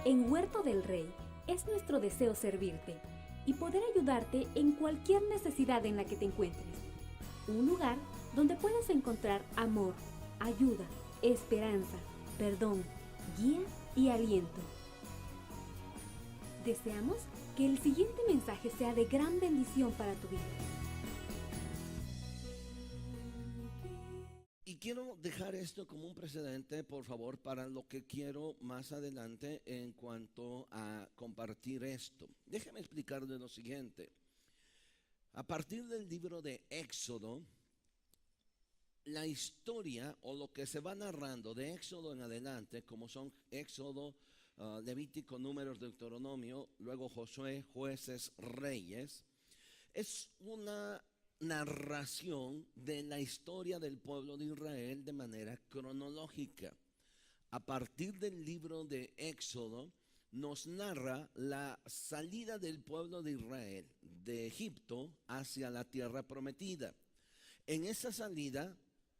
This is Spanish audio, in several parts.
En Huerto del Rey es nuestro deseo servirte y poder ayudarte en cualquier necesidad en la que te encuentres. Un lugar donde puedas encontrar amor, ayuda, esperanza, perdón, guía y aliento. Deseamos que el siguiente mensaje sea de gran bendición para tu vida. Y quiero dejar esto como un precedente, por favor, para lo que quiero más adelante en cuanto a compartir esto. Déjame explicarle lo siguiente. A partir del libro de Éxodo, la historia o lo que se va narrando de Éxodo en adelante, como son Éxodo, Levítico, Números, Deuteronomio, luego Josué, Jueces, Reyes, es una narración de la historia del pueblo de Israel de manera cronológica. A partir del libro de Éxodo nos narra la salida del pueblo de Israel de Egipto hacia la tierra prometida. En esa salida,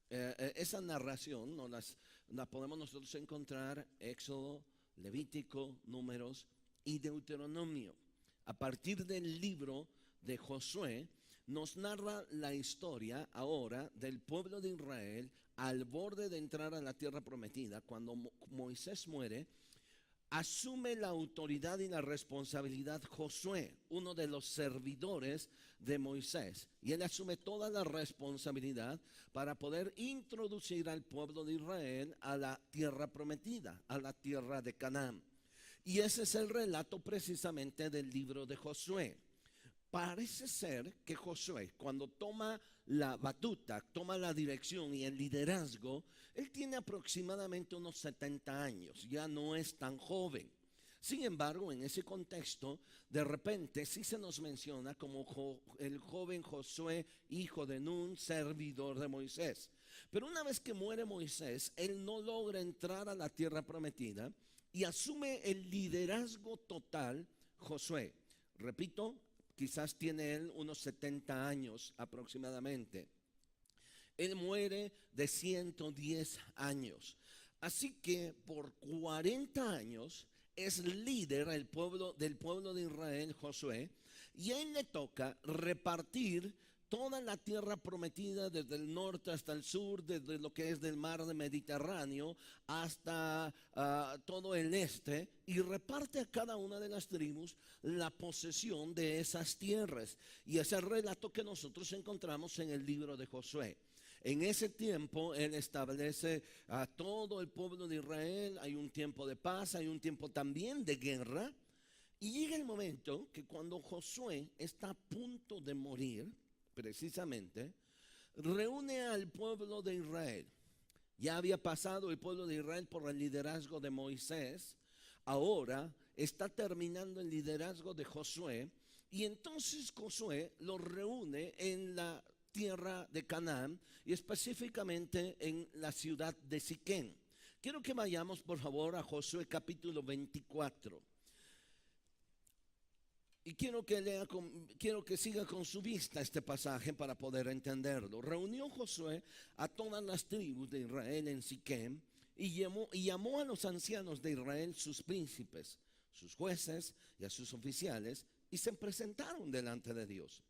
esa narración la podemos nosotros encontrar Éxodo, Levítico, Números y Deuteronomio. A partir del libro de Josué nos narra la historia ahora del pueblo de Israel al borde de entrar a la tierra prometida. Cuando Moisés muere, asume la autoridad y la responsabilidad Josué, uno de los servidores de Moisés, y él asume toda la responsabilidad para poder introducir al pueblo de Israel a la tierra prometida, a la tierra de Canaán. Y ese es el relato precisamente del libro de Josué. Parece ser que Josué, cuando toma la batuta, toma la dirección y el liderazgo, él tiene aproximadamente unos 70 años, ya no es tan joven. Sin embargo, en ese contexto, de repente sí se nos menciona como el joven Josué, hijo de Nun, servidor de Moisés. Pero una vez que muere Moisés, él no logra entrar a la tierra prometida y asume el liderazgo total Josué. Repito, quizás tiene él unos 70 años aproximadamente. Él muere de 110 años. Así que por 40 años es líder del pueblo de Israel, Josué, y a él le toca repartir toda la tierra prometida desde el norte hasta el sur, desde lo que es del mar Mediterráneo hasta todo el este, y reparte a cada una de las tribus la posesión de esas tierras. Y ese es el relato que nosotros encontramos en el libro de Josué. En ese tiempo él establece a todo el pueblo de Israel. Hay un tiempo de paz, hay un tiempo también de guerra. Y llega el momento que cuando Josué está a punto de morir, precisamente, reúne al pueblo de Israel. Ya había pasado el pueblo de Israel por el liderazgo de Moisés. Ahora está terminando el liderazgo de Josué. Y entonces Josué lo reúne en la tierra de Canaán y específicamente en la ciudad de Siquén. Quiero que vayamos por favor a Josué capítulo 24. Y quiero que siga con su vista este pasaje para poder entenderlo. Reunió Josué a todas las tribus de Israel en Siquem y llamó a los ancianos de Israel, sus príncipes, sus jueces y a sus oficiales, y se presentaron delante de Dios.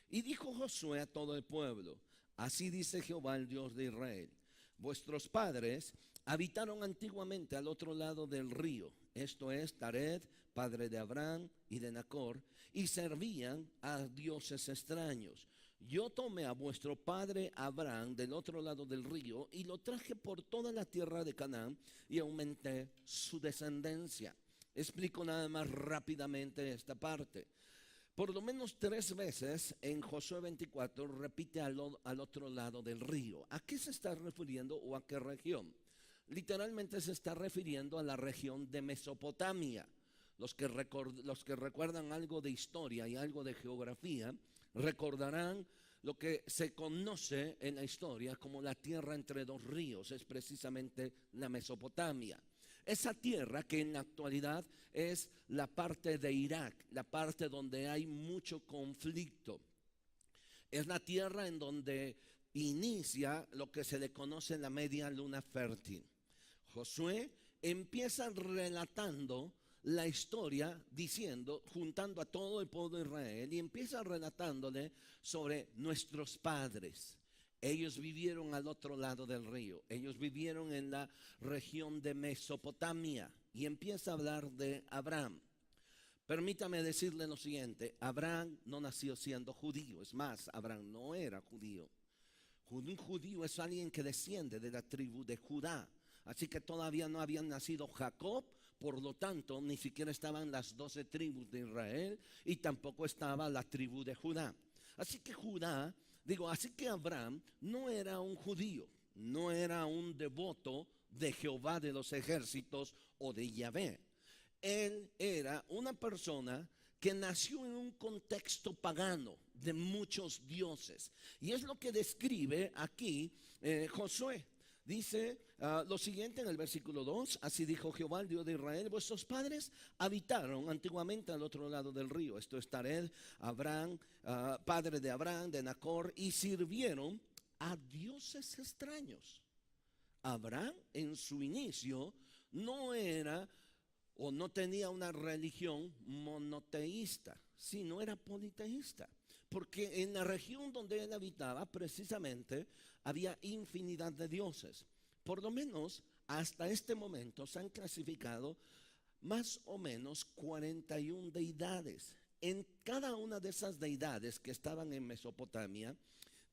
Y dijo Josué a todo el pueblo: así dice Jehová, el Dios de Israel: vuestros padres habitaron antiguamente al otro lado del río, esto es Tared, padre de Abraham y de Nacor, y servían a dioses extraños. Yo tomé a vuestro padre Abraham del otro lado del río y lo traje por toda la tierra de Canaán y aumenté su descendencia. Explico nada más rápidamente esta parte. Por lo menos 3 veces en Josué 24 repite al otro lado del río. ¿A qué se está refiriendo o a qué región? Literalmente se está refiriendo a la región de Mesopotamia. Los que recuerdan algo de historia y algo de geografía recordarán lo que se conoce en la historia como la tierra entre dos ríos. Es precisamente la Mesopotamia. Esa tierra que en la actualidad es la parte de Irak, la parte donde hay mucho conflicto. Es la tierra en donde inicia lo que se le conoce la media luna fértil. Josué empieza relatando la historia diciendo, juntando a todo el pueblo de Israel, y empieza relatándole sobre nuestros padres. Ellos vivieron al otro lado del río, ellos vivieron en la región de Mesopotamia, y empieza a hablar de Abraham. Permítame decirle lo siguiente: Abraham no nació siendo judío, es más, Abraham no era judío. Un judío es alguien que desciende de la tribu de Judá. Así que todavía no habían nacido Jacob, por lo tanto ni siquiera estaban las 12 tribus de Israel y tampoco estaba la tribu de Judá. Así que Abraham no era un judío, no era un devoto de Jehová de los ejércitos o de Yahvé. Él era una persona que nació en un contexto pagano de muchos dioses. Y es lo que describe aquí Josué. Dice lo siguiente en el versículo 2: así dijo Jehová, el Dios de Israel, vuestros padres habitaron antiguamente al otro lado del río. Esto es Tared, Abraham, padre de Abraham, de Nacor, y sirvieron a dioses extraños. Abraham en su inicio no era o no tenía una religión monoteísta, sino era politeísta, porque en la región donde él habitaba precisamente había infinidad de dioses. Por lo menos hasta este momento se han clasificado más o menos 41 deidades. En cada una de esas deidades que estaban en Mesopotamia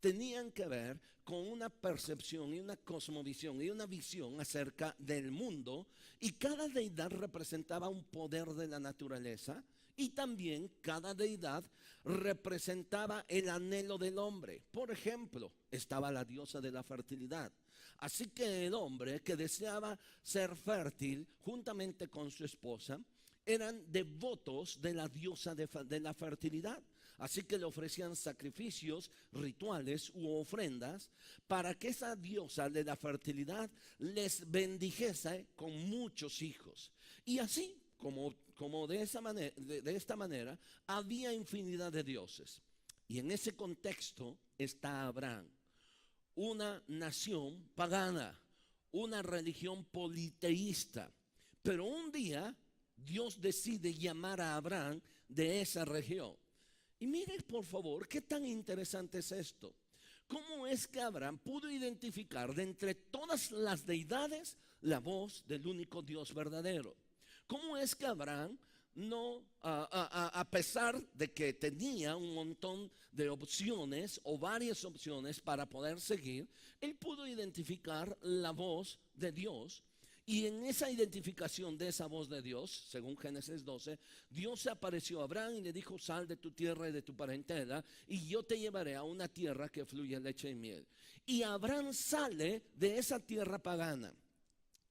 tenían que ver con una percepción y una cosmovisión y una visión acerca del mundo, y cada deidad representaba un poder de la naturaleza, y también cada deidad representaba el anhelo del hombre. Por ejemplo, estaba la diosa de la fertilidad. Así que el hombre que deseaba ser fértil juntamente con su esposa eran devotos de la diosa de la fertilidad. Así que le ofrecían sacrificios, rituales u ofrendas para que esa diosa de la fertilidad les bendijese con muchos hijos. Y así como de esta manera había infinidad de dioses. Y en ese contexto está Abraham, una nación pagana, una religión politeísta. Pero un día Dios decide llamar a Abraham de esa región. Y miren por favor qué tan interesante es esto. ¿Cómo es que Abraham pudo identificar de entre todas las deidades la voz del único Dios verdadero? ¿Cómo es que Abraham no, a pesar de que tenía un montón de opciones o varias opciones para poder seguir, él pudo identificar la voz de Dios? Y en esa identificación de esa voz de Dios, según Génesis 12, Dios se apareció a Abraham y le dijo: sal de tu tierra y de tu parentela, y yo te llevaré a una tierra que fluye leche y miel. Y Abraham sale de esa tierra pagana.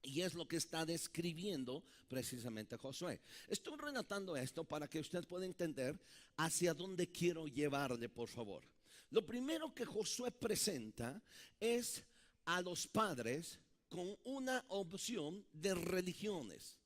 Y es lo que está describiendo precisamente Josué. Estoy relatando esto para que usted pueda entender hacia dónde quiero llevarle, por favor. Lo primero que Josué presenta es a los padres con una opción de religiones.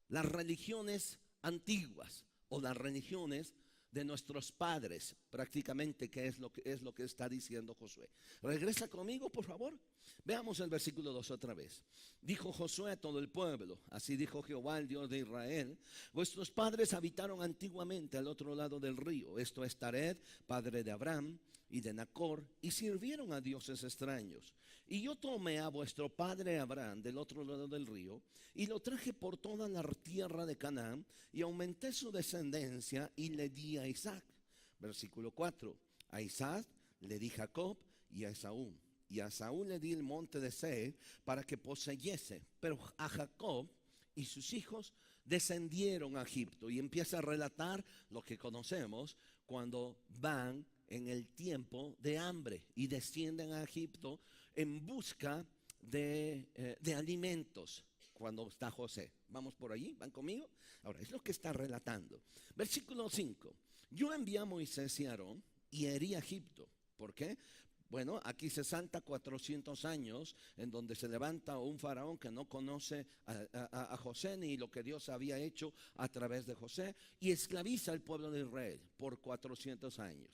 Las religiones antiguas o las religiones de nuestros padres, prácticamente, que es lo que está diciendo Josué. Regresa conmigo, por favor. Veamos el versículo 2 otra vez. Dijo Josué a todo el pueblo: así dijo Jehová, el Dios de Israel, vuestros padres habitaron antiguamente al otro lado del río. Esto es Tared, padre de Abraham y de Nacor, y sirvieron a dioses extraños. Y yo tomé a vuestro padre Abraham del otro lado del río, y lo traje por toda la tierra de Canaán, y aumenté su descendencia, y le di a Isaac. Versículo 4. A Isaac le di Jacob y a Esaú. Y a Saúl le di el monte de Seir para que poseyese. Pero a Jacob y sus hijos descendieron a Egipto. Y empieza a relatar lo que conocemos cuando van en el tiempo de hambre y descienden a Egipto en busca de alimentos. Cuando está José, vamos por allí, van conmigo. Ahora es lo que está relatando. Versículo 5. Yo envié a Moisés y a Aarón y herí a Egipto. ¿Por qué? Bueno, aquí se salta 400 años en donde se levanta un faraón que no conoce a José ni lo que Dios había hecho a través de José, y esclaviza al pueblo de Israel por 400 años.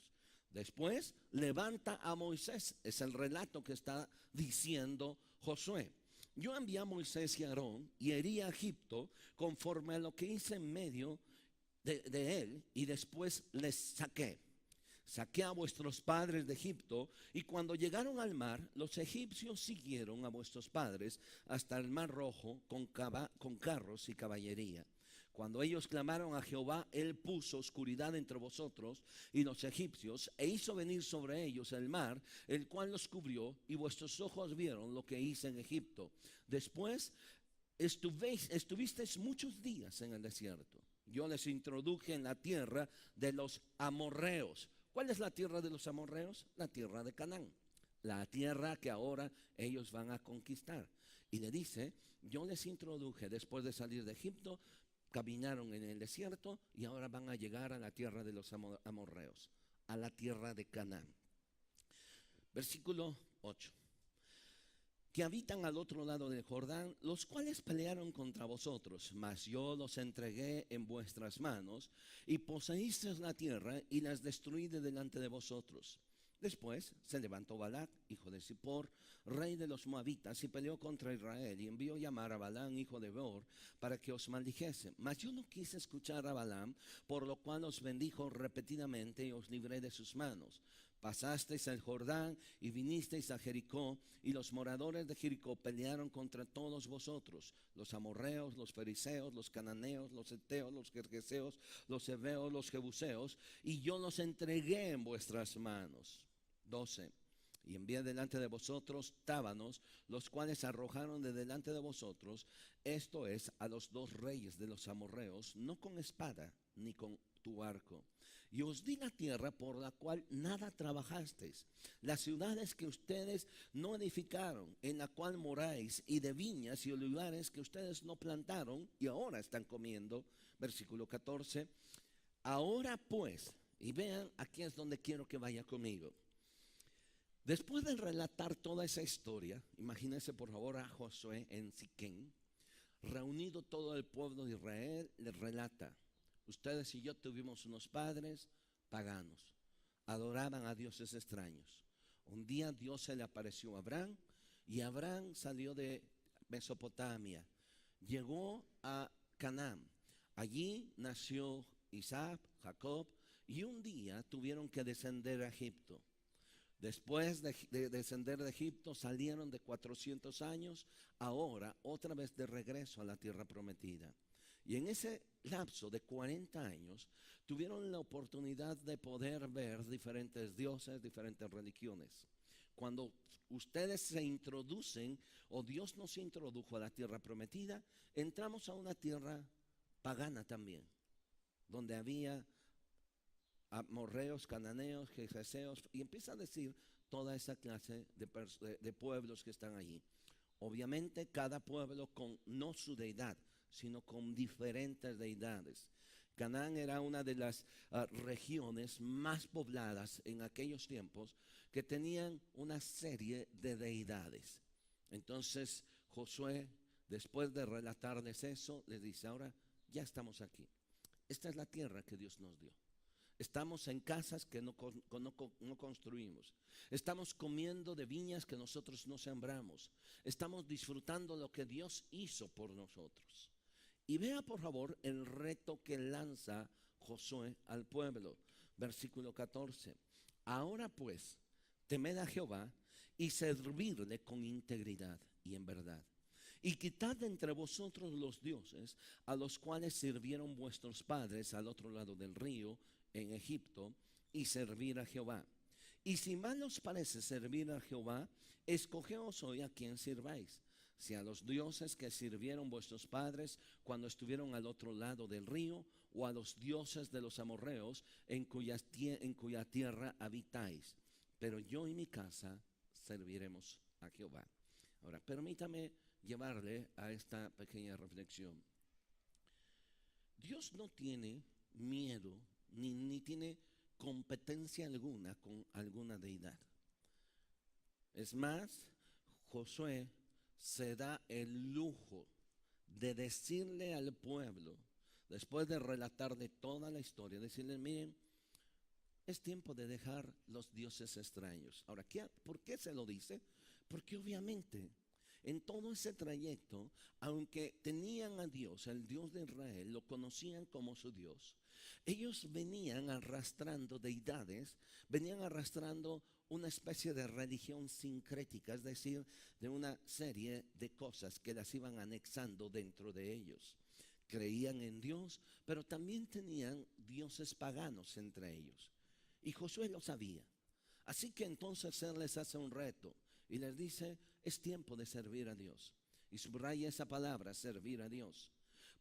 Después levanta a Moisés, es el relato que está diciendo Josué. yo envié a Moisés y a Aarón y herí a Egipto conforme a lo que hice en medio de él, y después les saqué a vuestros padres de Egipto, y cuando llegaron al mar, los egipcios siguieron a vuestros padres hasta el mar Rojo con carros y caballería. Cuando ellos clamaron a Jehová, él puso oscuridad entre vosotros y los egipcios, e hizo venir sobre ellos el mar, el cual los cubrió, y vuestros ojos vieron lo que hice en Egipto. Después estuvisteis muchos días en el desierto. Yo les introduje en la tierra de los amorreos. ¿Cuál es la tierra de los amorreos? La tierra de Canaán, la tierra que ahora ellos van a conquistar. Y le dice, yo les introduje después de salir de Egipto, caminaron en el desierto y ahora van a llegar a la tierra de los amorreos, a la tierra de Canaán. Versículo 8. Que habitan al otro lado del Jordán, los cuales pelearon contra vosotros, mas yo los entregué en vuestras manos, y poseísteis la tierra y las destruí de delante de vosotros. Después se levantó Balac, hijo de Zippor, rey de los moabitas, y peleó contra Israel, y envió llamar a Balaam, hijo de Beor, para que os maldijese. Mas yo no quise escuchar a Balaam, por lo cual os bendijo repetidamente y os libré de sus manos. Pasasteis el Jordán y vinisteis a Jericó, y los moradores de Jericó pelearon contra todos vosotros, los amorreos, los fariseos, los cananeos, los heteos, los gergeseos, los heveos, los jebuseos, y yo los entregué en vuestras manos. 12. Y envié delante de vosotros tábanos, los cuales arrojaron de delante de vosotros, esto es, a los dos reyes de los amorreos, no con espada ni con tu arco. Y os di la tierra por la cual nada trabajasteis, las ciudades que ustedes no edificaron, en la cual moráis, y de viñas y olivares que ustedes no plantaron y ahora están comiendo. Versículo 14. Ahora pues, y vean, aquí es donde quiero que vaya conmigo. Después de relatar toda esa historia, imagínense por favor a Josué en Siquén, reunido todo el pueblo de Israel, les relata: ustedes y yo tuvimos unos padres paganos, adoraban a dioses extraños. Un día Dios se le apareció a Abraham, y Abraham salió de Mesopotamia, llegó a Canaán. Allí nació Isaac, Jacob, y un día tuvieron que descender a Egipto. Después de descender de Egipto, salieron de 400 años, ahora otra vez de regreso a la tierra prometida. Y en ese lapso de 40 años tuvieron la oportunidad de poder ver diferentes dioses, diferentes religiones. Cuando ustedes se introducen, o Dios nos introdujo a la tierra prometida, entramos a una tierra pagana también, donde había amorreos, cananeos, gergeseos, y empieza a decir toda esa clase de pueblos que están allí. Obviamente cada pueblo con no su deidad, sino con diferentes deidades. Canaán era una de las regiones más pobladas en aquellos tiempos, que tenían una serie de deidades. Entonces Josué, después de relatarles eso, les dice: ahora ya estamos aquí. Esta es la tierra que Dios nos dio. Estamos en casas que no construimos. Estamos comiendo de viñas que nosotros no sembramos. Estamos disfrutando lo que Dios hizo por nosotros. Y vea por favor el reto que lanza Josué al pueblo. Versículo 14. Ahora pues, temed a Jehová y servirle con integridad y en verdad. Y quitad de entre vosotros los dioses a los cuales sirvieron vuestros padres al otro lado del río, en Egipto, y servir a Jehová. Y si mal os parece servir a Jehová, escogeos hoy a quien sirváis, si a los dioses que sirvieron vuestros padres cuando estuvieron al otro lado del río, o a los dioses de los amorreos en cuya tierra habitáis. Pero yo y mi casa serviremos a Jehová. Ahora, permítame llevarle a esta pequeña reflexión. Dios no tiene miedo ni tiene competencia alguna con alguna deidad. Es más, Josué se da el lujo de decirle al pueblo, después de relatarle toda la historia, decirle: miren, es tiempo de dejar los dioses extraños. Ahora, ¿por qué se lo dice? Porque obviamente En todo ese trayecto, aunque tenían a Dios, el Dios de Israel, lo conocían como su Dios, ellos venían arrastrando deidades, venían arrastrando una especie de religión sincrética, es decir, de una serie de cosas que las iban anexando dentro de ellos. Creían en Dios, pero también tenían dioses paganos entre ellos. Y Josué lo sabía. Así que entonces él les hace un reto y les dice, es tiempo de servir a Dios. Y subraya esa palabra, servir a Dios.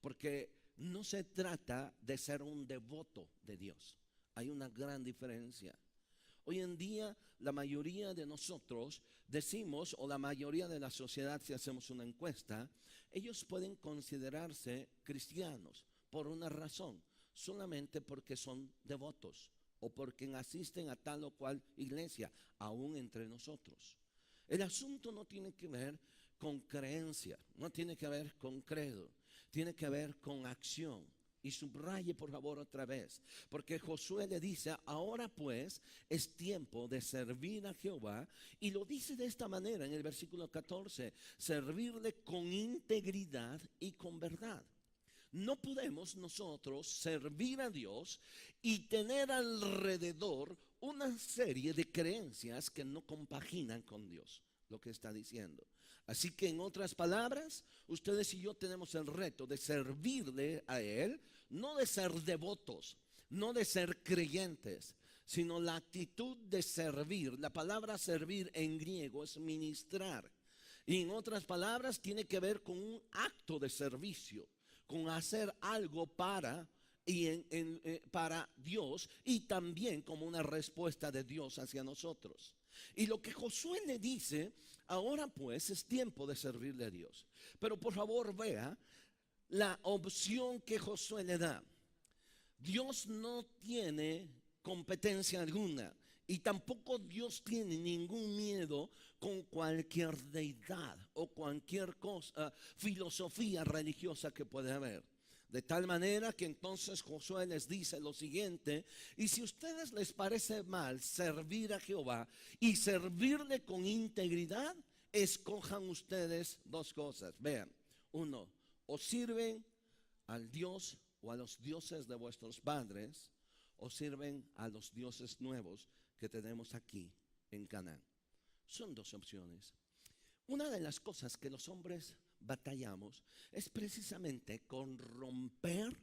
Porque no se trata de ser un devoto de Dios. Hay una gran diferencia. Hoy en día la mayoría de nosotros decimos, o la mayoría de la sociedad, si hacemos una encuesta, ellos pueden considerarse cristianos por una razón, solamente porque son devotos o porque asisten a tal o cual iglesia, aún entre nosotros. El asunto no tiene que ver con creencia, no tiene que ver con credo, tiene que ver con acción. Y subraye por favor otra vez, porque Josué le dice, ahora pues es tiempo de servir a Jehová, y lo dice de esta manera en el versículo 14, servirle con integridad y con verdad. No podemos nosotros servir a Dios y tener alrededor una serie de creencias que no compaginan con Dios, lo que está diciendo. Así que en otras palabras, ustedes y yo tenemos el reto de servirle a Él, no de ser devotos, no de ser creyentes, sino la actitud de servir. La palabra servir en griego es ministrar. Y en otras palabras tiene que ver con un acto de servicio, con hacer algo para Dios y también como una respuesta de Dios hacia nosotros. Y lo que Josué le dice, ahora pues es tiempo de servirle a Dios. Pero por favor vea la opción que Josué le da. Dios no tiene competencia alguna y tampoco Dios tiene ningún miedo con cualquier deidad o cualquier cosa, filosofía religiosa que pueda haber. De tal manera que entonces Josué les dice lo siguiente, y si a ustedes les parece mal servir a Jehová y servirle con integridad, escojan ustedes dos cosas. Vean, uno, o sirven al Dios o a los dioses de vuestros padres, o sirven a los dioses nuevos que tenemos aquí en Canaán. Son dos opciones. Una de las cosas que los hombres batallamos es precisamente con romper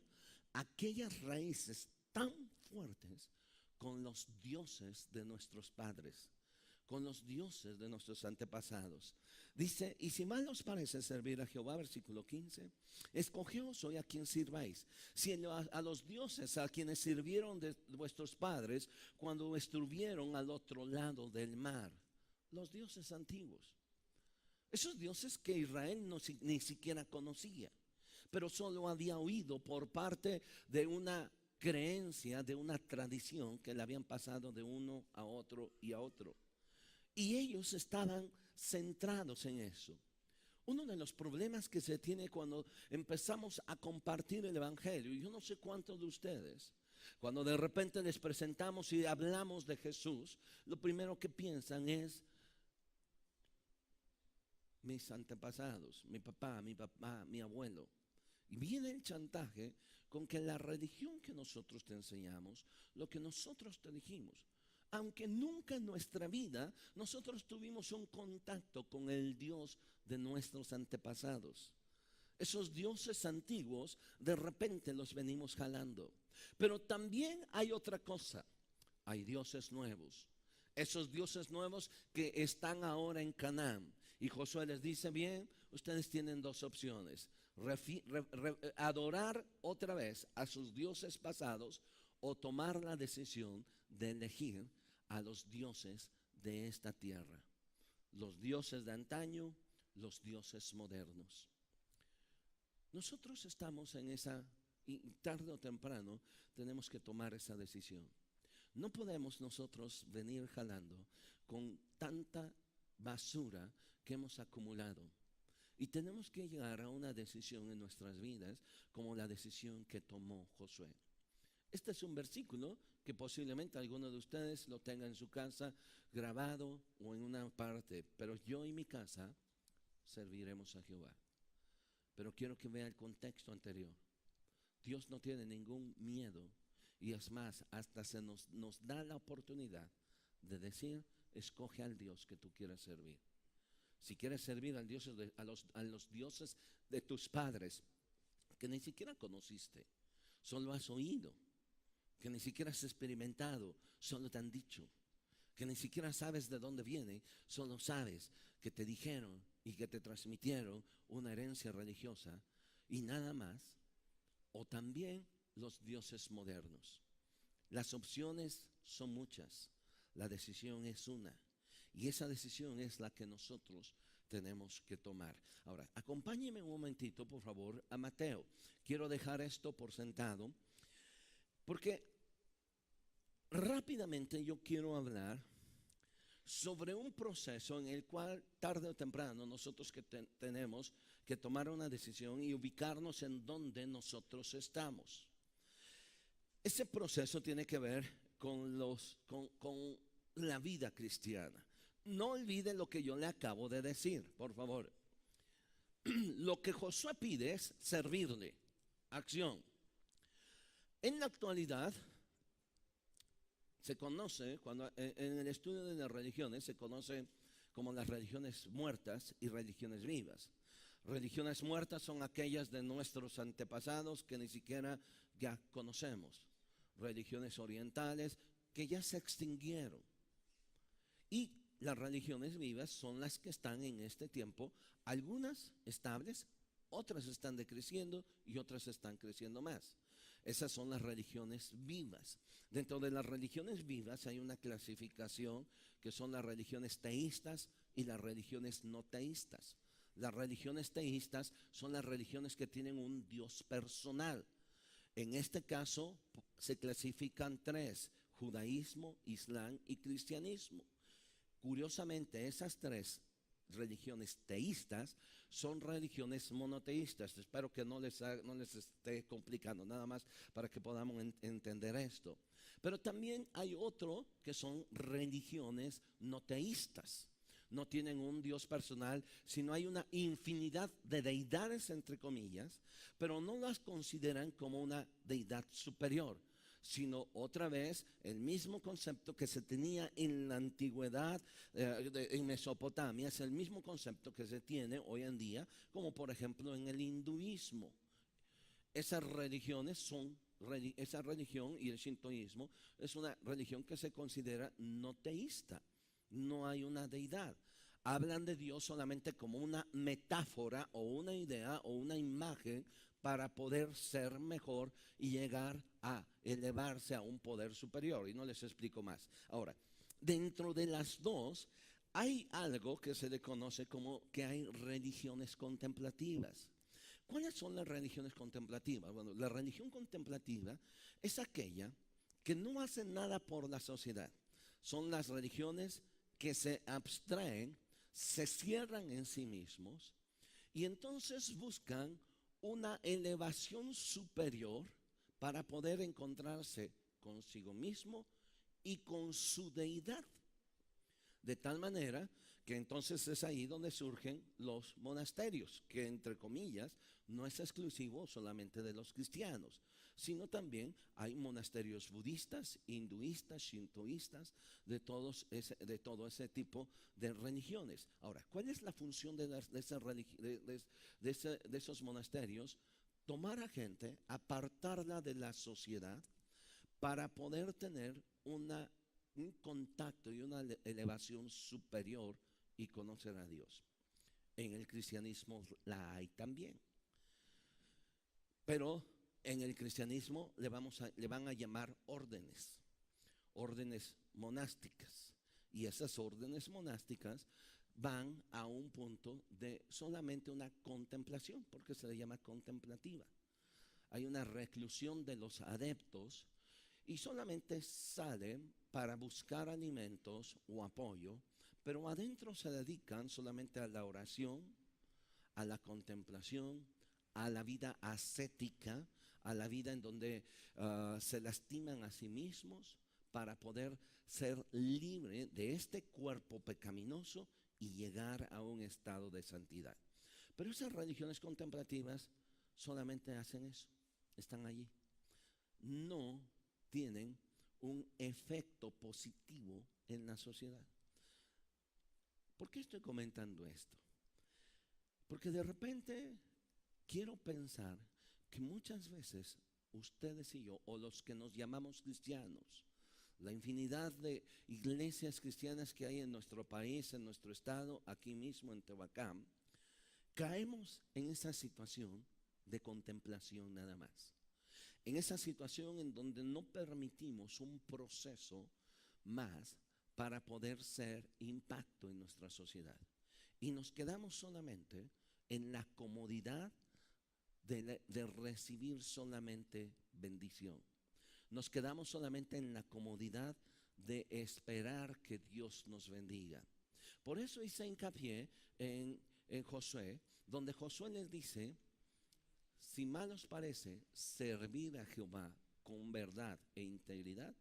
aquellas raíces tan fuertes con los dioses de nuestros padres, con los dioses de nuestros antepasados. Dice, y si mal os parece servir a Jehová, versículo 15, escogeos hoy a quien sirváis. Si a los dioses a quienes sirvieron de vuestros padres cuando estuvieron al otro lado del mar, los dioses antiguos. Esos dioses que Israel ni siquiera conocía, pero solo había oído por parte de una creencia, de una tradición que le habían pasado de uno a otro y a otro. Y ellos estaban centrados en eso. Uno de los problemas que se tiene cuando empezamos a compartir el evangelio, y yo no sé cuántos de ustedes, cuando de repente les presentamos y hablamos de Jesús, lo primero que piensan es mis antepasados, mi papá, mi abuelo. Y viene el chantaje con que la religión que nosotros te enseñamos, lo que nosotros te dijimos, aunque nunca en nuestra vida nosotros tuvimos un contacto con el Dios de nuestros antepasados. Esos dioses antiguos de repente los venimos jalando. Pero también hay otra cosa, hay dioses nuevos. Esos dioses nuevos que están ahora en Canaán. Y Josué les dice, bien, ustedes tienen dos opciones. Adorar otra vez a sus dioses pasados o tomar la decisión de elegir a los dioses de esta tierra. Los dioses de antaño, los dioses modernos. Nosotros estamos en esa, y tarde o temprano tenemos que tomar esa decisión. No podemos nosotros venir jalando con tanta basura que hemos acumulado. Y tenemos que llegar a una decisión en nuestras vidas como la decisión que tomó Josué. Este es un versículo que posiblemente alguno de ustedes lo tenga en su casa grabado o en una parte, pero yo y mi casa serviremos a Jehová. Pero quiero que vea el contexto anterior. Dios no tiene ningún miedo, y es más, hasta nos da la oportunidad de decir, escoge al Dios que tú quieras servir. Si quieres servir a los dioses de tus padres, que ni siquiera conociste, solo has oído, que ni siquiera has experimentado, solo te han dicho, que ni siquiera sabes de dónde viene, solo sabes que te dijeron y que te transmitieron una herencia religiosa y nada más, o también los dioses modernos. Las opciones son muchas, la decisión es una, y esa decisión es la que nosotros tenemos que tomar. Ahora, acompáñeme un momentito, por favor, a Mateo. Quiero dejar esto por sentado, porque rápidamente yo quiero hablar sobre un proceso en el cual tarde o temprano nosotros tenemos que tomar una decisión y ubicarnos en donde nosotros estamos. Ese proceso tiene que ver con la vida cristiana. No olvide lo que yo le acabo de decir, por favor. Lo que Josué pide es servirle, acción. En la actualidad se conoce, en el estudio de las religiones, se conoce como las religiones muertas y religiones vivas. Religiones muertas son aquellas de nuestros antepasados que ni siquiera ya conocemos. Religiones orientales que ya se extinguieron. Y las religiones vivas son las que están en este tiempo, algunas estables, otras están decreciendo y otras están creciendo más. Esas son las religiones vivas. Dentro de las religiones vivas hay una clasificación que son las religiones teístas y las religiones no teístas. Las religiones teístas son las religiones que tienen un Dios personal. En este caso se clasifican tres: judaísmo, islam y cristianismo. Curiosamente, esas tres religiones teístas son religiones monoteístas. Espero que no les esté complicando, nada más para que podamos entender esto. Pero también hay otro que son religiones no teístas. No tienen un Dios personal, sino hay una infinidad de deidades, entre comillas, pero no las consideran como una deidad superior, sino otra vez el mismo concepto que se tenía en la antigüedad, en Mesopotamia, es el mismo concepto que se tiene hoy en día, como por ejemplo en el hinduismo. Esa religión y el shintoísmo es una religión que se considera no teísta, no hay una deidad. Hablan de Dios solamente como una metáfora o una idea o una imagen para poder ser mejor y llegar a elevarse a un poder superior. Y no les explico más. Ahora, dentro de las dos hay algo que se le conoce como que hay religiones contemplativas. ¿Cuáles son las religiones contemplativas? Bueno, la religión contemplativa es aquella que no hace nada por la sociedad. Son las religiones que se abstraen, se cierran en sí mismos y entonces buscan una elevación superior para poder encontrarse consigo mismo y con su deidad. De tal manera que entonces es ahí donde surgen los monasterios, que entre comillas no es exclusivo solamente de los cristianos, sino también hay monasterios budistas, hinduistas, shintoístas, de todo ese tipo de religiones. Ahora, ¿cuál es la función de esos monasterios? Tomar a gente, apartarla de la sociedad para poder tener un contacto y una elevación superior y conocer a Dios. En el cristianismo la hay también, pero en el cristianismo le van a llamar órdenes monásticas, y esas órdenes monásticas van a un punto de solamente una contemplación, porque se le llama contemplativa. Hay una reclusión de los adeptos y solamente salen para buscar alimentos o apoyo, pero adentro se dedican solamente a la oración, a la contemplación, a la vida ascética, a la vida en donde se lastiman a sí mismos para poder ser libre de este cuerpo pecaminoso y llegar a un estado de santidad. Pero esas religiones contemplativas solamente hacen eso, están allí. No tienen un efecto positivo en la sociedad. ¿Por qué estoy comentando esto? Porque de repente quiero pensar que muchas veces ustedes y yo, o los que nos llamamos cristianos, la infinidad de iglesias cristianas que hay en nuestro país, en nuestro estado, aquí mismo en Tehuacán, caemos en esa situación de contemplación nada más. En esa situación en donde no permitimos un proceso más para poder ser impacto en nuestra sociedad. Y nos quedamos solamente en la comodidad de recibir solamente bendición. Nos quedamos solamente en la comodidad de esperar que Dios nos bendiga. Por eso hice hincapié en Josué, donde Josué les dice: si mal os parece servir a Jehová con verdad e integridad,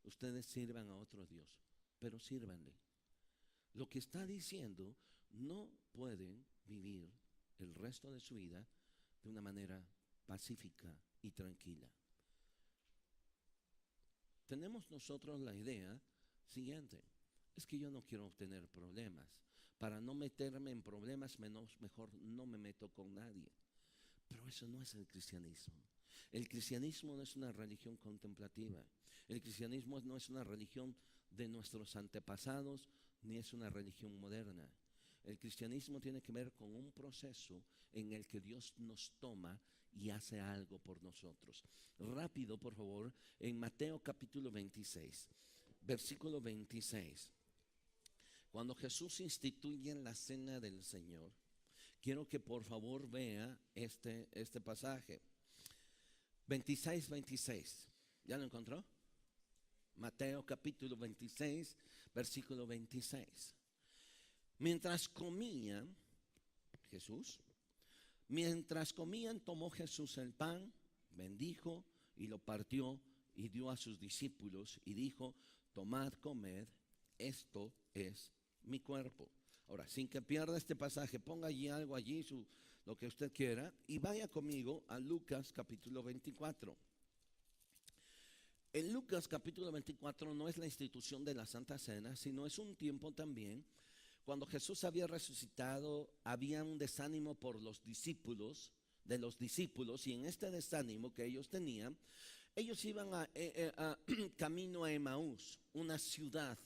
ustedes sirvan a otro Dios, pero sírvanle. Lo que está diciendo, no pueden vivir el resto de su vida de una manera pacífica y tranquila. Tenemos nosotros la idea siguiente: es que yo no quiero tener problemas. Para no meterme en problemas, mejor no me meto con nadie. Pero eso no es el cristianismo. El cristianismo no es una religión contemplativa. El cristianismo no es una religión de nuestros antepasados, ni es una religión moderna. El cristianismo tiene que ver con un proceso en el que Dios nos toma y hace algo por nosotros. Rápido, por favor, en Mateo capítulo 26, versículo 26. Cuando Jesús instituye la cena del Señor, quiero que por favor vea este pasaje. 26. ¿Ya lo encontró? Mateo capítulo 26, versículo 26. Mientras comían, tomó Jesús el pan, bendijo y lo partió y dio a sus discípulos y dijo: tomad, comed, esto es mi cuerpo. Ahora, sin que pierda este pasaje, ponga algo allí, lo que usted quiera, y vaya conmigo a Lucas capítulo 24. En Lucas capítulo 24 no es la institución de la Santa Cena, sino es un tiempo también cuando Jesús había resucitado. Había un desánimo por los discípulos, y en este desánimo que ellos tenían, ellos iban camino a Emaús, una ciudad.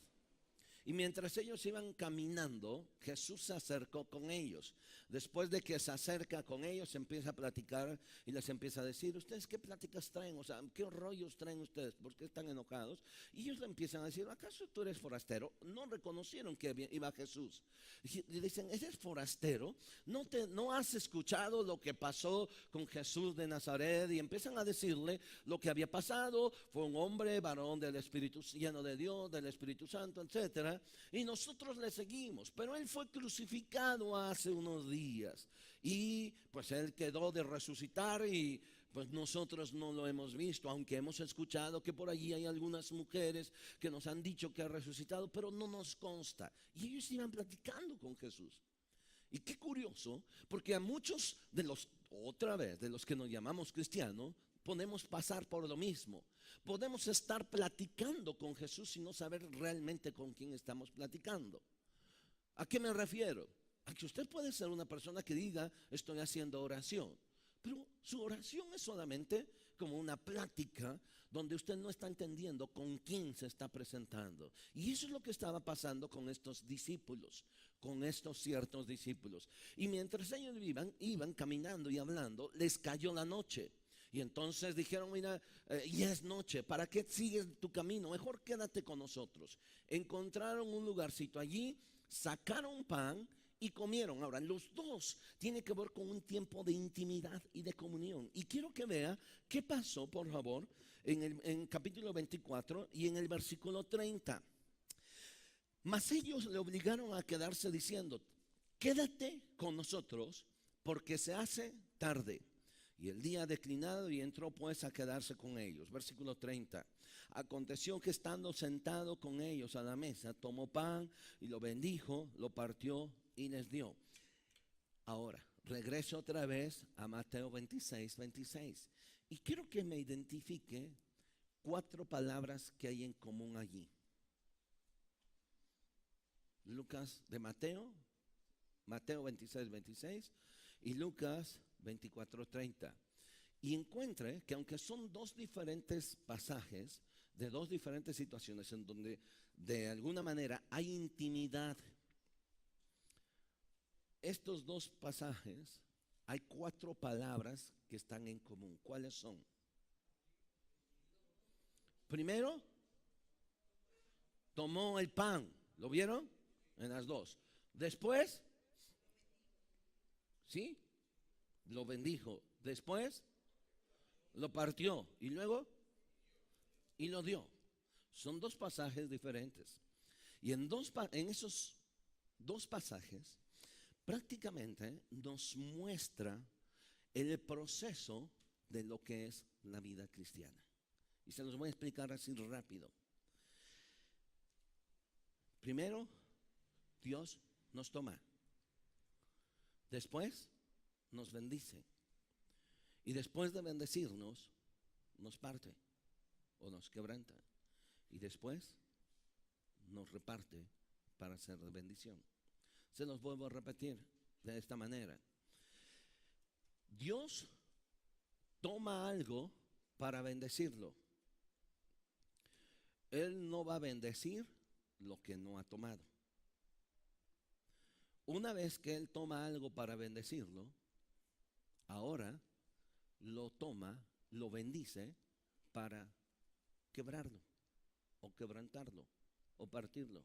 Y mientras ellos iban caminando, Jesús se acercó con ellos. Después de que se acerca con ellos, empieza a platicar y les empieza a decir: ¿ustedes qué pláticas traen? O sea, ¿qué rollos traen ustedes? ¿Por qué están enojados? Y ellos le empiezan a decir: ¿acaso tú eres forastero? No reconocieron que iba Jesús. Y dicen: ¿eres forastero? ¿No has escuchado lo que pasó con Jesús de Nazaret? Y empiezan a decirle lo que había pasado. Fue un hombre, varón del Espíritu, lleno de Dios, del Espíritu Santo, etcétera. Y nosotros le seguimos, pero él fue crucificado hace unos días y pues él quedó de resucitar y pues nosotros no lo hemos visto, aunque hemos escuchado que por allí hay algunas mujeres que nos han dicho que ha resucitado, pero no nos consta. Y ellos iban platicando con Jesús. Y qué curioso, porque a muchos de los que nos llamamos cristianos, podemos pasar por lo mismo. Podemos estar platicando con Jesús y no saber realmente con quién estamos platicando. ¿A qué me refiero? A que usted puede ser una persona que diga: estoy haciendo oración, pero su oración es solamente como una plática donde usted no está entendiendo con quién se está presentando. Y eso es lo que estaba pasando con estos discípulos, con estos ciertos discípulos. Y mientras ellos iban caminando y hablando, les cayó la noche. Y entonces dijeron: mira, ya es noche, ¿para qué sigues tu camino? Mejor quédate con nosotros. Encontraron un lugarcito allí, sacaron pan y comieron. Ahora, los dos tienen que ver con un tiempo de intimidad y de comunión. Y quiero que vea qué pasó, por favor, en capítulo 24 y en el versículo 30. Mas ellos le obligaron a quedarse diciendo: quédate con nosotros porque se hace tarde. Y el día declinado y entró pues a quedarse con ellos. Versículo 30. Aconteció que estando sentado con ellos a la mesa, tomó pan y lo bendijo, lo partió y les dio. Ahora, regreso otra vez a Mateo 26, 26. Y quiero que me identifique 4 palabras que hay en común allí. Lucas de Mateo 26, 26 y Lucas 24, 30. Y encuentre que aunque son 2 diferentes pasajes de 2 diferentes situaciones en donde de alguna manera hay intimidad, estos 2 pasajes hay 4 palabras que están en común. ¿Cuáles son? Primero, tomó el pan. ¿Lo vieron? En las 2. Después, ¿sí? Lo bendijo. Después, lo partió. Y luego, y lo dio. Son 2 pasajes diferentes. Y en esos 2 pasajes, prácticamente nos muestra el proceso de lo que es la vida cristiana. Y se los voy a explicar así rápido. Primero, Dios nos toma. Después, nos bendice. Y después de bendecirnos, nos parte o nos quebranta. Y después, nos reparte para hacer de bendición. Se los vuelvo a repetir de esta manera. Dios toma algo para bendecirlo. Él no va a bendecir lo que no ha tomado. Una vez que Él toma algo para bendecirlo, ahora lo toma, lo bendice para quebrarlo, o quebrantarlo, o partirlo.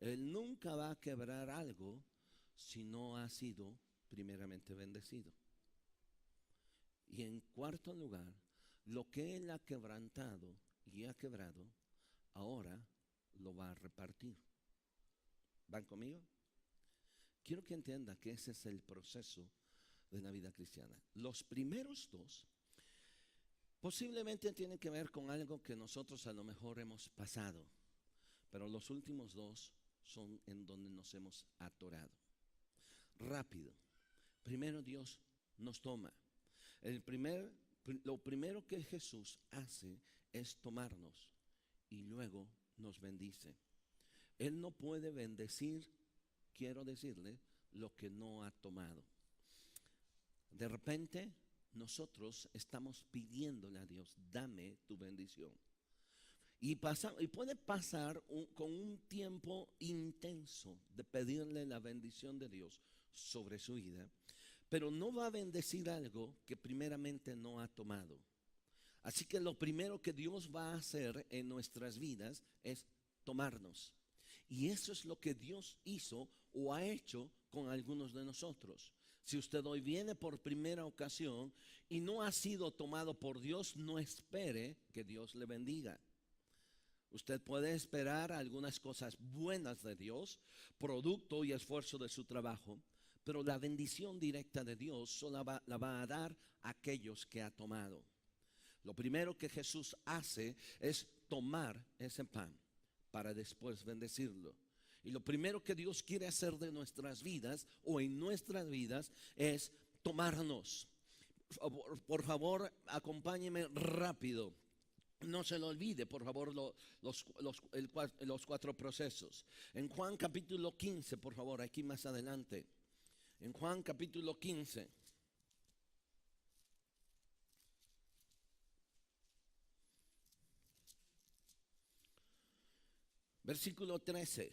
Él nunca va a quebrar algo si no ha sido primeramente bendecido. Y en cuarto lugar, lo que Él ha quebrantado y ha quebrado, ahora lo va a repartir. ¿Van conmigo? Quiero que entienda que ese es el proceso de la vida cristiana. Los primeros 2 posiblemente tienen que ver con algo que nosotros a lo mejor hemos pasado, pero los últimos 2 son en donde nos hemos atorado. Rápido. Primero Dios nos toma. Lo primero que Jesús hace es tomarnos y luego nos bendice. Él no puede bendecir, quiero decirle, lo que no ha tomado. De repente nosotros estamos pidiéndole a Dios, dame tu bendición. Y puede pasar con un tiempo intenso de pedirle la bendición de Dios sobre su vida, pero no va a bendecir algo que primeramente no ha tomado. Así que lo primero que Dios va a hacer en nuestras vidas es tomarnos. Y eso es lo que Dios hizo o ha hecho con algunos de nosotros. Si usted hoy viene por primera ocasión y no ha sido tomado por Dios, no espere que Dios le bendiga. Usted puede esperar algunas cosas buenas de Dios, producto y esfuerzo de su trabajo, pero la bendición directa de Dios solo la va a dar a aquellos que ha tomado. Lo primero que Jesús hace es tomar ese pan para después bendecirlo. Y lo primero que Dios quiere hacer de nuestras vidas o en nuestras vidas es tomarnos. Por favor, acompáñeme rápido. No se lo olvide, por favor, los 4 procesos. En Juan capítulo 15, por favor, aquí más adelante. En Juan capítulo 15. Versículo 13.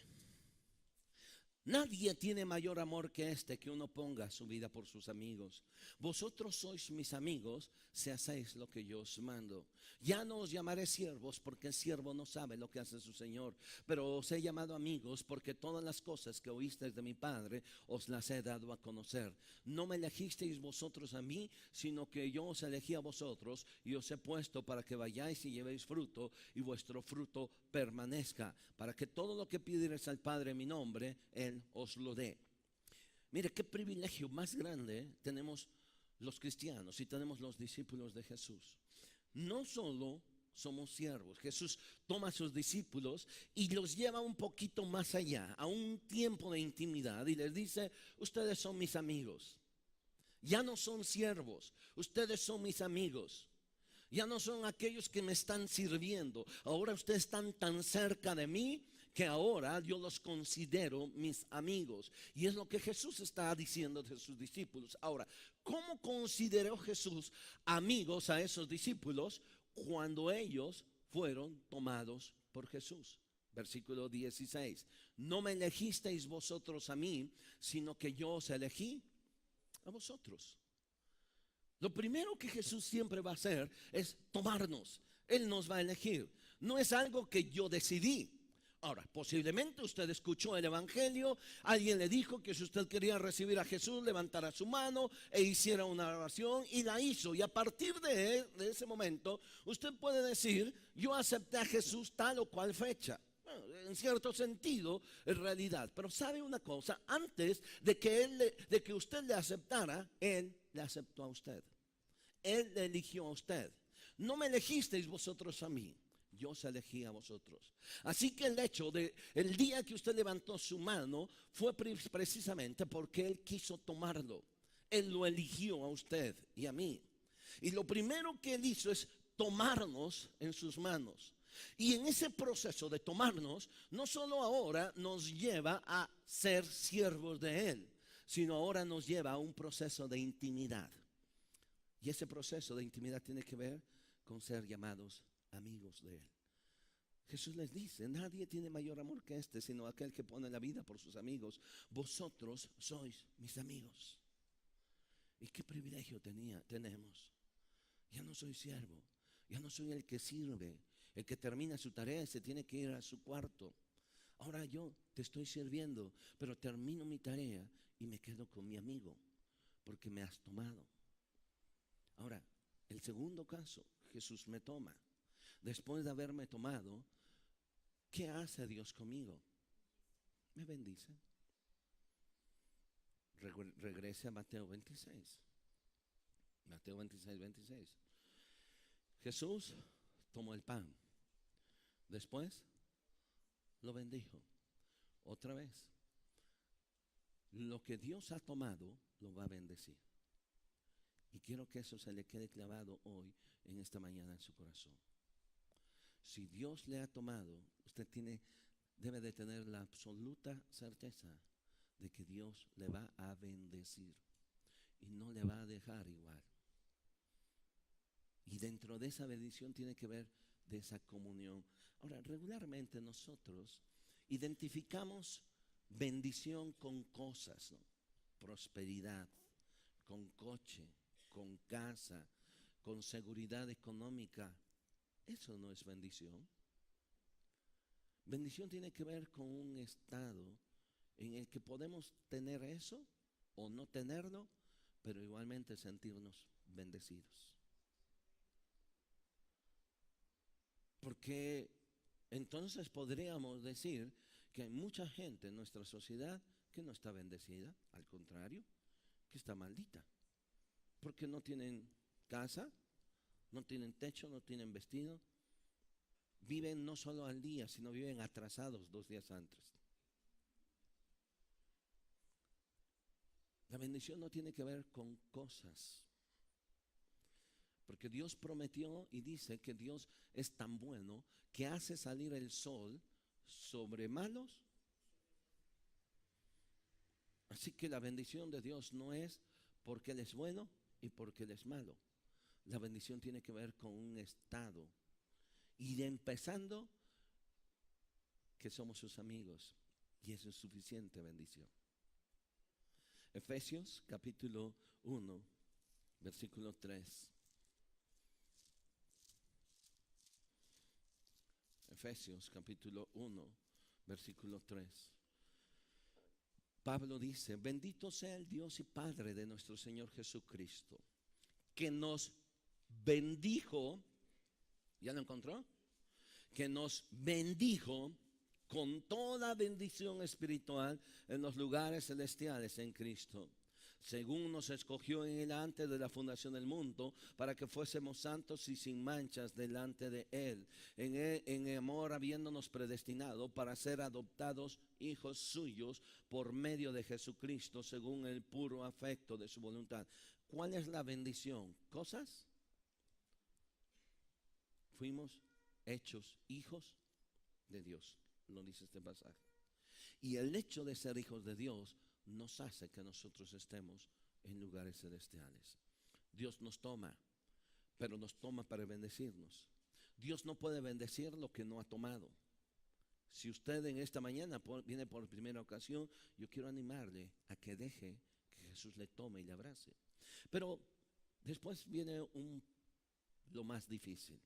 Nadie tiene mayor amor que este, que uno ponga su vida por sus amigos. Vosotros sois mis amigos si hacéis lo que yo os mando. Ya no os llamaré siervos, porque el siervo no sabe lo que hace su Señor, pero os he llamado amigos, porque todas las cosas que oísteis de mi Padre os las he dado a conocer. No me elegisteis vosotros a mí, sino que yo os elegí a vosotros y os he puesto para que vayáis y llevéis fruto, y vuestro fruto permanezca, para que todo lo que pidiereis al Padre en mi nombre, Él os lo dé. Mire qué privilegio más grande tenemos los cristianos y tenemos los discípulos de Jesús, no solo somos siervos. Jesús toma a sus discípulos y los lleva un poquito más allá, a un tiempo de intimidad, y les dice: ustedes son mis amigos. Ya no son siervos, ustedes son mis amigos. Ya no son aquellos que me están sirviendo. Ahora ustedes están tan cerca de mí que ahora yo los considero mis amigos. Y es lo que Jesús está diciendo de sus discípulos. Ahora, ¿cómo consideró Jesús amigos a esos discípulos cuando ellos fueron tomados por Jesús? Versículo 16: no me elegisteis vosotros a mí, sino que yo os elegí a vosotros. Lo primero que Jesús siempre va a hacer es tomarnos. Él nos va a elegir. No es algo que yo decidí. Ahora, posiblemente usted escuchó el evangelio, alguien le dijo que si usted quería recibir a Jesús, levantara su mano e hiciera una oración, y la hizo. Y a partir de ese momento, usted puede decir: yo acepté a Jesús tal o cual fecha. Bueno, en cierto sentido, es realidad. Pero sabe una cosa: antes de que usted le aceptara, Él le aceptó a usted. Él le eligió a usted. No me elegisteis vosotros a mí, yo os elegí a vosotros. Así que el hecho de el día que usted levantó su mano fue precisamente porque Él quiso tomarlo. Él lo eligió a usted y a mí. Y lo primero que Él hizo es tomarnos en sus manos. Y en ese proceso de tomarnos, no solo ahora nos lleva a ser siervos de Él, sino ahora nos lleva a un proceso de intimidad. Y ese proceso de intimidad tiene que ver con ser llamados amigos de Él. Jesús les dice: nadie tiene mayor amor que este, sino aquel que pone la vida por sus amigos. Vosotros sois mis amigos. ¿Y qué privilegio tenemos? Ya no soy siervo, ya no soy el que sirve, el que termina su tarea y se tiene que ir a su cuarto. Ahora yo te estoy sirviendo, pero termino mi tarea y me quedo con mi amigo, porque me has tomado. Ahora, el segundo caso: Jesús me toma. Después de haberme tomado, ¿qué hace Dios conmigo? Me bendice. Regrese a Mateo 26. Mateo 26, 26. Jesús tomó el pan. Después lo bendijo. Otra vez. Lo que Dios ha tomado, lo va a bendecir. Y quiero que eso se le quede clavado hoy, en esta mañana, en su corazón. Si Dios le ha tomado, usted debe de tener la absoluta certeza de que Dios le va a bendecir y no le va a dejar igual. Y dentro de esa bendición tiene que ver de esa comunión. Ahora, regularmente nosotros identificamos bendición con cosas, ¿no? Prosperidad, con coche, con casa, con seguridad económica. Eso no es bendición. Bendición tiene que ver con un estado en el que podemos tener eso o no tenerlo, pero igualmente sentirnos bendecidos. Porque entonces podríamos decir que hay mucha gente en nuestra sociedad que no está bendecida, al contrario, que está maldita. Porque no tienen casa, no tienen techo, no tienen vestido. Viven no solo al día, sino viven atrasados 2 días antes. La bendición no tiene que ver con cosas. Porque Dios prometió y dice que Dios es tan bueno que hace salir el sol sobre malos. Así que la bendición de Dios no es porque Él es bueno y porque Él es malo. La bendición tiene que ver con un estado. Y de empezando que somos sus amigos. Y eso es suficiente bendición. Efesios capítulo 1, versículo 3. Efesios capítulo 1, versículo 3. Pablo dice: bendito sea el Dios y Padre de nuestro Señor Jesucristo, que nos bendijo. ¿Ya lo encontró? Que nos bendijo con toda bendición espiritual en los lugares celestiales en Cristo, según nos escogió en Él antes de la fundación del mundo, para que fuésemos santos y sin manchas delante de Él, en amor habiéndonos predestinado para ser adoptados hijos suyos por medio de Jesucristo, según el puro afecto de su voluntad. ¿Cuál es la bendición? ¿Cosas? Fuimos hechos hijos de Dios, lo dice este pasaje. Y el hecho de ser hijos de Dios nos hace que nosotros estemos en lugares celestiales. Dios nos toma, pero nos toma para bendecirnos. Dios no puede bendecir lo que no ha tomado. Si usted en esta mañana viene por primera ocasión, yo quiero animarle a que deje que Jesús le tome y le abrace. Pero después viene lo más difícil.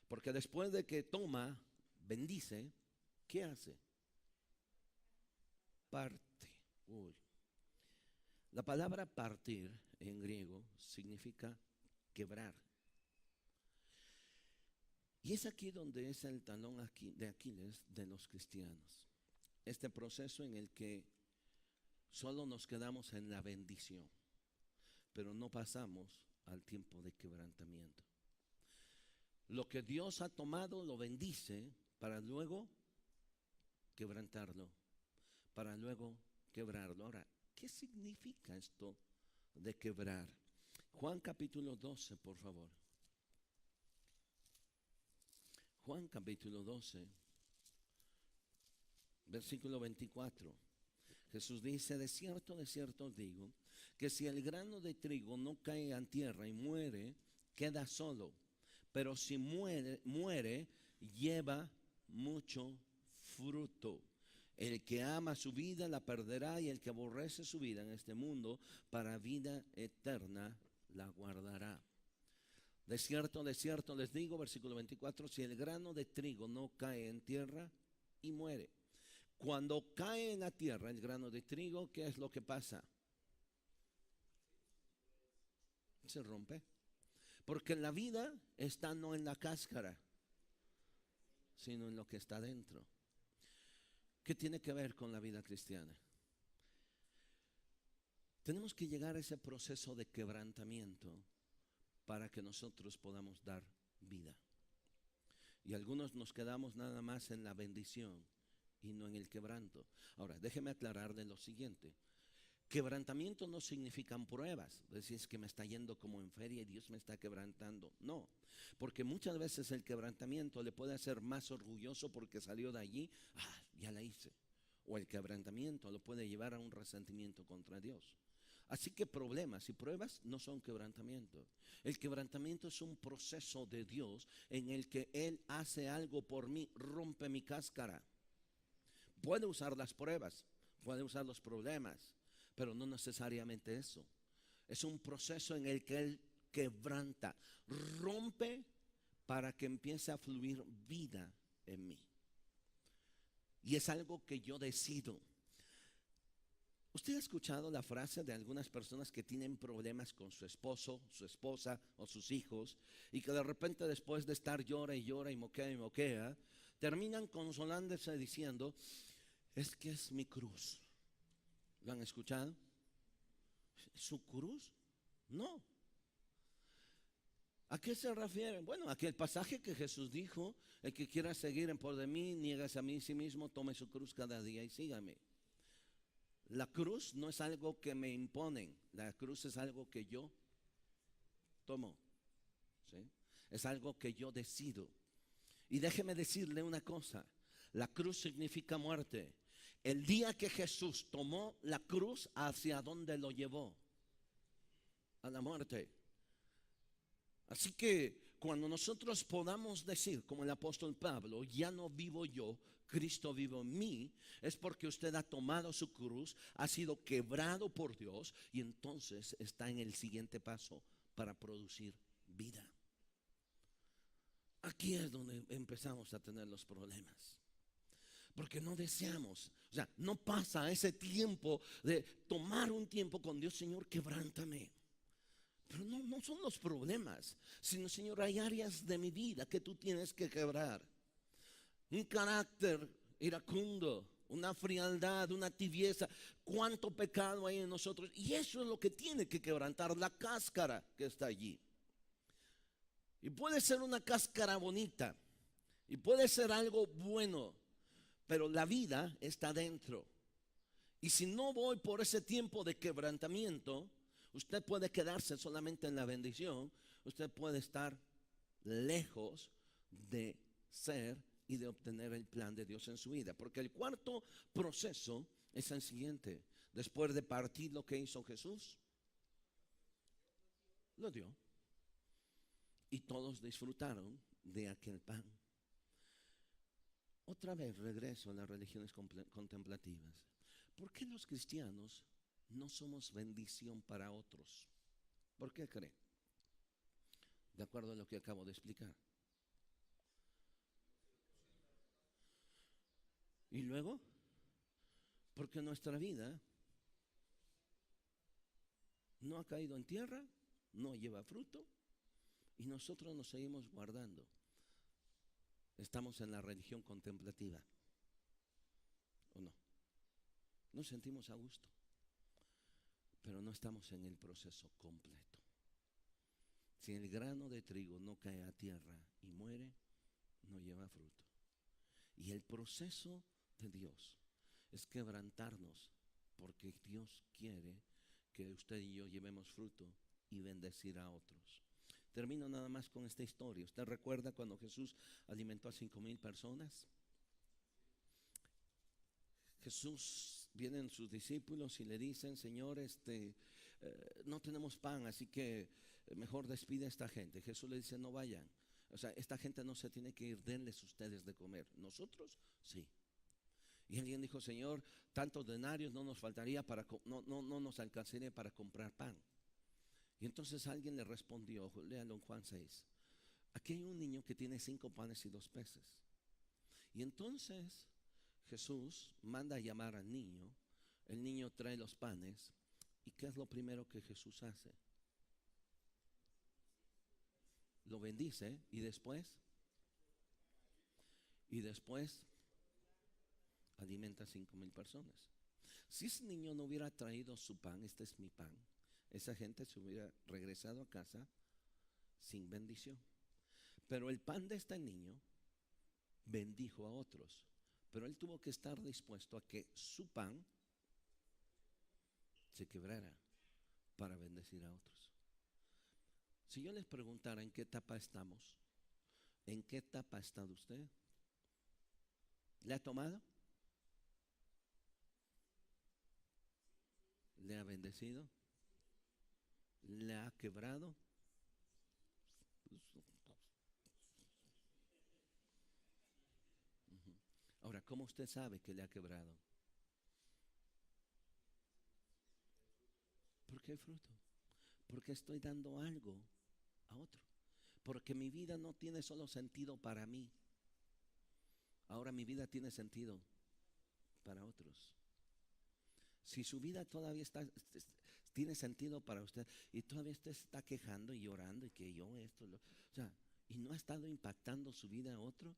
Porque después de que toma, bendice, ¿qué hace? Parte. Uy. La palabra partir en griego significa quebrar. Y es aquí donde es el talón de Aquiles de los cristianos. Este proceso en el que solo nos quedamos en la bendición, pero no pasamos al tiempo de quebrantamiento. Lo que Dios ha tomado lo bendice para luego quebrantarlo, para luego quebrarlo. Ahora, ¿qué significa esto de quebrar? Juan capítulo 12, por favor. Juan capítulo 12, versículo 24. Jesús dice: de cierto os digo, que si el grano de trigo no cae en tierra y muere, queda solo. Pero si muere, lleva mucho fruto. El que ama su vida la perderá, y el que aborrece su vida en este mundo, para vida eterna la guardará. De cierto les digo, versículo 24, si el grano de trigo no cae en tierra y muere. Cuando cae en la tierra el grano de trigo, ¿qué es lo que pasa? Se rompe. Porque la vida está no en la cáscara, sino en lo que está dentro. ¿Qué tiene que ver con la vida cristiana? Tenemos que llegar a ese proceso de quebrantamiento para que nosotros podamos dar vida. Y algunos nos quedamos nada más en la bendición y no en el quebranto. Ahora, déjeme aclararle lo siguiente. Quebrantamiento no significan pruebas. Decir, es que me está yendo como en feria y Dios me está quebrantando. No, porque muchas veces el quebrantamiento le puede hacer más orgulloso porque salió de allí. Ya la hice. O el quebrantamiento lo puede llevar a un resentimiento contra Dios. Así que problemas y pruebas no son quebrantamiento. El quebrantamiento es un proceso de Dios en el que Él hace algo por mí, rompe mi cáscara. Puede usar las pruebas, puede usar los problemas, pero no necesariamente eso. Es un proceso en el que Él quebranta, rompe para que empiece a fluir vida en mí. Y es algo que yo decido. ¿Usted ha escuchado la frase de algunas personas que tienen problemas con su esposo, su esposa o sus hijos, y que de repente, después de estar llora y moquea, terminan consolándose diciendo: es que es mi cruz? ¿Lo han escuchado? ¿Su cruz? No. ¿A qué se refieren? Bueno, a aquel pasaje que Jesús dijo: el que quiera seguir en pos de mí, niégase a mí sí mismo, tome su cruz cada día y sígame. La cruz no es algo que me imponen, la cruz es algo que yo tomo, ¿sí? Es algo que yo decido. Y déjeme decirle una cosa: la cruz significa muerte. El día que Jesús tomó la cruz, ¿hacia dónde lo llevó? A la muerte. Así que cuando nosotros podamos decir, como el apóstol Pablo: ya no vivo yo, Cristo vive en mí, es porque usted ha tomado su cruz, ha sido quebrado por Dios, y entonces está en el siguiente paso para producir vida. Aquí es donde empezamos a tener los problemas. Porque no deseamos, o sea, no pasa ese tiempo de tomar un tiempo con Dios: Señor, quebrántame. Pero no son los problemas, sino: Señor, hay áreas de mi vida que tú tienes que quebrar. Un carácter iracundo, una frialdad, una tibieza. Cuánto pecado hay en nosotros. Y eso es lo que tiene que quebrantar la cáscara que está allí. Y puede ser una cáscara bonita. Y puede ser algo bueno. Pero la vida está dentro. Y si no voy por ese tiempo de quebrantamiento, usted puede quedarse solamente en la bendición. Usted puede estar lejos de ser y de obtener el plan de Dios en su vida. Porque el cuarto proceso es el siguiente. Después de partir, lo que hizo Jesús, lo dio. Y todos disfrutaron de aquel pan. Otra vez regreso a las religiones contemplativas. ¿Por qué los cristianos no somos bendición para otros? ¿Por qué cree? De acuerdo a lo que acabo de explicar. Y luego, porque nuestra vida no ha caído en tierra, no lleva fruto, y nosotros nos seguimos guardando. Estamos en la religión contemplativa, ¿o no? Nos sentimos a gusto, pero no estamos en el proceso completo. Si el grano de trigo no cae a tierra y muere, no lleva fruto. Y el proceso de Dios es quebrantarnos, porque Dios quiere que usted y yo llevemos fruto y bendecir a otros. Termino nada más con esta historia. ¿Usted recuerda cuando Jesús alimentó a 5,000 personas? Jesús, vienen sus discípulos y le dicen: Señor, no tenemos pan, así que mejor despide a esta gente. Jesús le dice: no vayan. O sea, esta gente no se tiene que ir, denles ustedes de comer. Nosotros, sí. Y alguien dijo: Señor, tantos denarios no nos faltaría no nos alcanzaría para comprar pan. Y entonces alguien le respondió, léalo en Juan 6. Aquí hay un niño que tiene 5 panes y 2 peces. Y entonces Jesús manda a llamar al niño. El niño trae los panes. ¿Y qué es lo primero que Jesús hace? Lo bendice y después alimenta a 5,000 personas. Si ese niño no hubiera traído su pan, este es mi pan, esa gente se hubiera regresado a casa sin bendición. Pero el pan de este niño bendijo a otros, pero él tuvo que estar dispuesto a que su pan se quebrara para bendecir a otros. Si yo les preguntara en qué etapa estamos, ¿en qué etapa ha estado usted? ¿Le ha tomado? ¿Le ha bendecido? ¿Le ha quebrado? Ahora, ¿cómo usted sabe que le ha quebrado? Porque hay fruto. Porque estoy dando algo a otro. Porque mi vida no tiene solo sentido para mí. Ahora mi vida tiene sentido para otros. Si su vida todavía tiene sentido para usted y todavía usted está quejando y llorando y que yo y no ha estado impactando su vida a otro,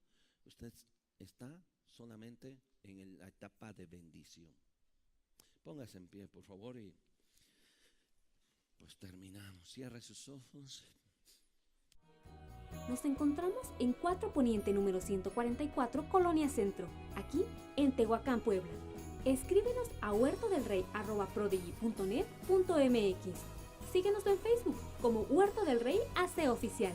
usted está solamente en la etapa de bendición. Póngase en pie, por favor, y pues terminamos. Cierre sus ojos. Nos encontramos en 4 Poniente número 144, Colonia Centro, aquí en Tehuacán, Puebla. Escríbenos a huertodelrey@prodigy.net.mx. Síguenos en Facebook como Huerto del Rey AC Oficial.